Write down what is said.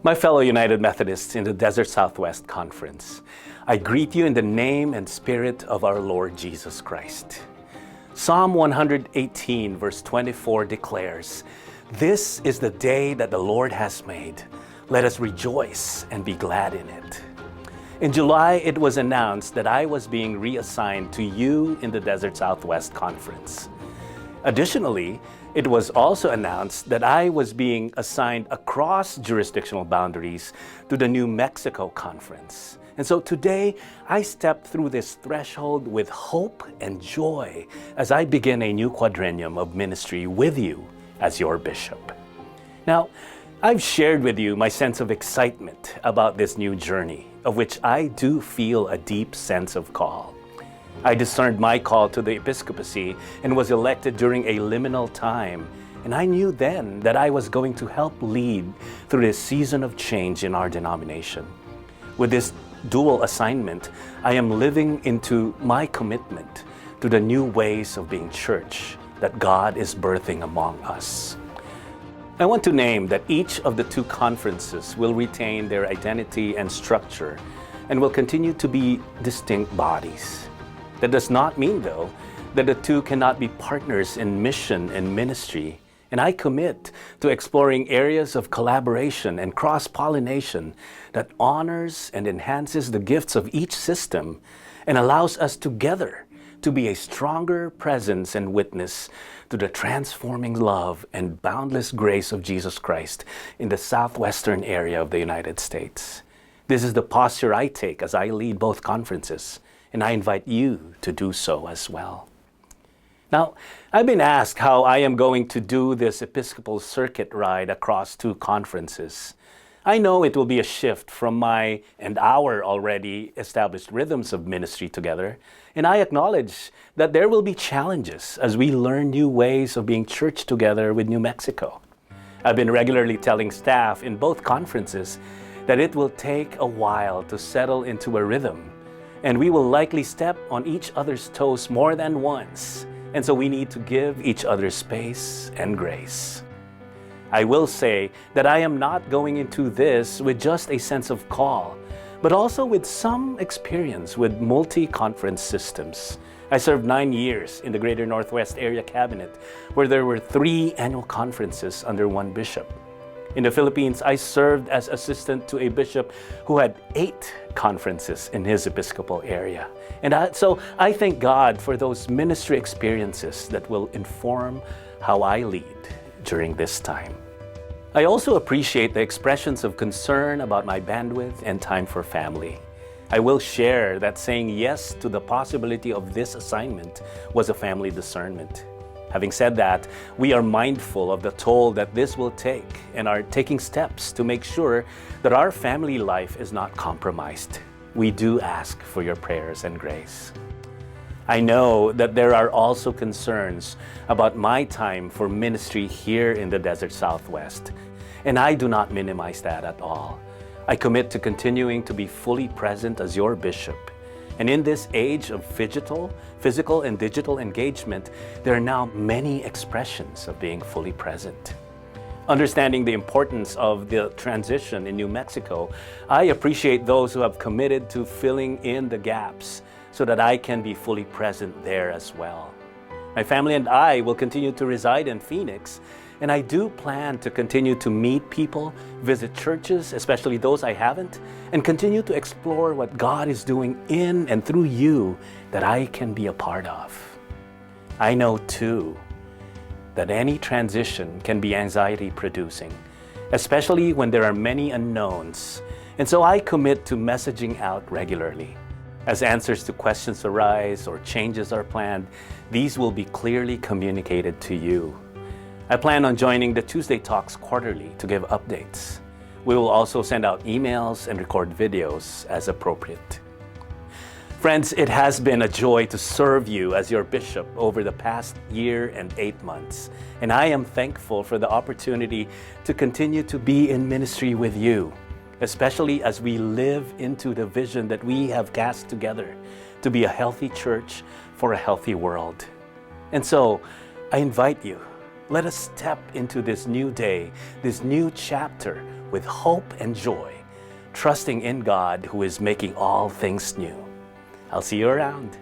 My fellow United Methodists in the Desert Southwest Conference, I greet you in the name and spirit of our Lord Jesus Christ. Psalm 118 verse 24 declares, "This is the day that the Lord has made. Let us rejoice and be glad in it." In July, it was announced that I was being reassigned to you in the Desert Southwest Conference. Additionally, it was also announced that I was being assigned across jurisdictional boundaries to the New Mexico Conference. And so today, I step through this threshold with hope and joy as I begin a new quadrennium of ministry with you as your bishop. Now, I've shared with you my sense of excitement about this new journey, of which I do feel a deep sense of call. I discerned my call to the episcopacy and was elected during a liminal time, and I knew then that I was going to help lead through this season of change in our denomination. With this dual assignment, I am living into my commitment to the new ways of being church that God is birthing among us. I want to name that each of the two conferences will retain their identity and structure and will continue to be distinct bodies. That does not mean, though, that the two cannot be partners in mission and ministry, and I commit to exploring areas of collaboration and cross-pollination that honors and enhances the gifts of each system and allows us together to be a stronger presence and witness to the transforming love and boundless grace of Jesus Christ in the southwestern area of the United States. This is the posture I take as I lead both conferences, and I invite you to do so as well. Now, I've been asked how I am going to do this Episcopal circuit ride across two conferences. I know it will be a shift from my and our already established rhythms of ministry together, and I acknowledge that there will be challenges as we learn new ways of being church together with New Mexico. I've been regularly telling staff in both conferences that it will take a while to settle into a rhythm, and we will likely step on each other's toes more than once, and so we need to give each other space and grace. I will say that I am not going into this with just a sense of call, but also with some experience with multi-conference systems. I served 9 years in the Greater Northwest Area Cabinet, where there were 3 annual conferences under one bishop. In the Philippines, I served as assistant to a bishop who had 8 conferences in his episcopal area. And so I thank God for those ministry experiences that will inform how I lead during this time. I also appreciate the expressions of concern about my bandwidth and time for family. I will share that saying yes to the possibility of this assignment was a family discernment. Having said that, we are mindful of the toll that this will take and are taking steps to make sure that our family life is not compromised. We do ask for your prayers and grace. I know that there are also concerns about my time for ministry here in the Desert Southwest, and I do not minimize that at all. I commit to continuing to be fully present as your bishop. And in this age of physical and digital engagement, there are now many expressions of being fully present. Understanding the importance of the transition in New Mexico, I appreciate those who have committed to filling in the gaps so that I can be fully present there as well. My family and I will continue to reside in Phoenix, and I do plan to continue to meet people, visit churches, especially those I haven't, and continue to explore what God is doing in and through you that I can be a part of. I know too that any transition can be anxiety-producing, especially when there are many unknowns, and so I commit to messaging out regularly. As answers to questions arise or changes are planned, these will be clearly communicated to you. I plan on joining the Tuesday Talks quarterly to give updates. We will also send out emails and record videos as appropriate. Friends, it has been a joy to serve you as your bishop over the past year and 8 months, and I am thankful for the opportunity to continue to be in ministry with you, especially as we live into the vision that we have cast together to be a healthy church for a healthy world. And so, I invite you Let us step into this new day, this new chapter with hope and joy, trusting in God who is making all things new. I'll see you around.